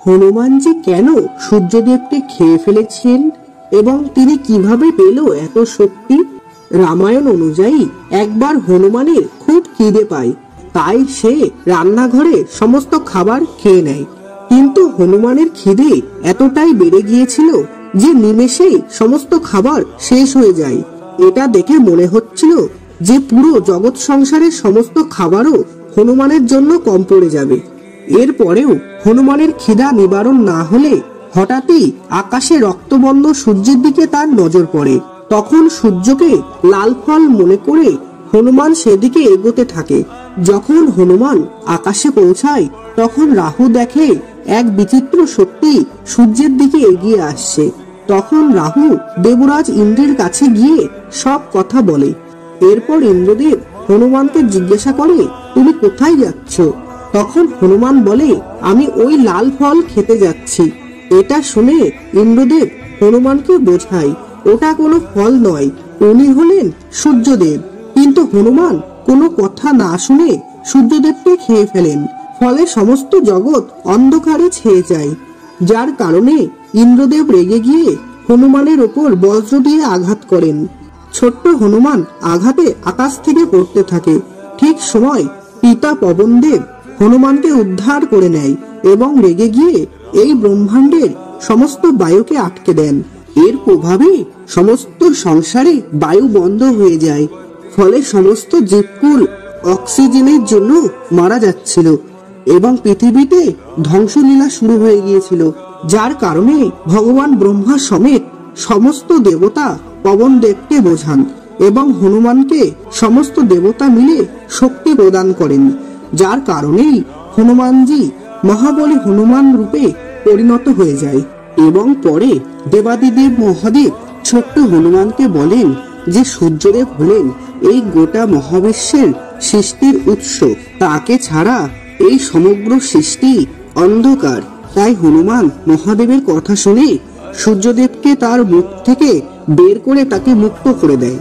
হনুমানজি কেন সূর্যদেবকে খেয়ে ফেলেছেন এবং তিনি কিভাবে পেল এত শক্তি? রামায়ণ অনুযায়ী একবার হনুমানের খুব খিদে পায়, তাই সে রান্নাঘরে সমস্ত খাবার খেয়ে নেয়। কিন্তু হনুমানের খিদে এতটাই বেড়ে গিয়েছিল যে নিমেষেই সমস্ত খাবার শেষ হয়ে যায়। এটা দেখে মনে হচ্ছিল যে পুরো জগৎ সংসারের সমস্ত খাবারও হনুমানের জন্য কম পড়ে যাবে। এরপরেও হনুমানের খিদা নিবারণ না হলে হঠাৎই আকাশে রক্তবর্ণ সূর্যের দিকে তার নজর পড়ে। তখন সূর্যকে লাল ফল মনে করে হনুমান সেদিকে এগোতে থাকে। যখন হনুমান আকাশে পৌঁছায় তখন রাহু দেখে এক বিচিত্র শক্তি সূর্যের দিকে এগিয়ে আসছে। তখন রাহু দেবরাজ ইন্দ্রের কাছে গিয়ে সব কথা বলে। এরপর ইন্দ্রদেব হনুমানকে জিজ্ঞাসা করে, তুমি কোথায় যাচ্ছ? তখন হনুমান বলে, আমি ওই লাল ফল খেতে যাচ্ছি। এটা শুনে ইন্দ্রদেব হনুমানকে বোঝায় ওটা কোনো ফল নয়, উনি হলেন সূর্যদেব। কিন্তু হনুমান কোনো কথা না শুনে সূর্যদেবকে খেয়ে ফেলেন। ফলে সমস্ত জগৎ অন্ধকারে ছেয়ে যায়, যার কারণে ইন্দ্রদেব রেগে গিয়ে হনুমানের ওপর বজ্র দিয়ে আঘাত করেন। ছোট্ট হনুমান আঘাতে আকাশ থেকে পড়তে থাকে। ঠিক সময় পিতা পবনদেব হনুমানকে উদ্ধার করে নেয় এবং রেগে গিয়ে এই ব্রহ্মাণ্ডের সমস্ত বায়ুকে আটকে দেন। এর প্রভাবে সমস্ত সংসারে বায়ু বন্ধ হয়ে যায়। ফলে সমস্ত জীবকুল অক্সিজেনের জন্য মারা যাচ্ছিল এবং পৃথিবীতে ধ্বংসলীলা শুরু হয়ে গিয়েছিল, যার কারণে ভগবান ব্রহ্মা সমেত সমস্ত দেবতা পবনদেবকে বোঝান এবং হনুমানকে সমস্ত দেবতা মিলে শক্তি প্রদান করেন, যার কারণেই হনুমানজি মহাবলী হনুমান রূপে পরিণত হয়ে যায়। এবং পরে দেবাদিদেব মহাদেব ছোট্ট হনুমানকে বলেন যে সূর্যদেব হলেন এই গোটা মহাবিশ্বের সৃষ্টির উৎস, তাকে ছাড়া এই সমগ্র সৃষ্টি অন্ধকার। তাই হনুমান মহাদেবের কথা শুনে সূর্যদেবকে তার মুখ থেকে বের করে তাকে মুক্ত করে দেয়।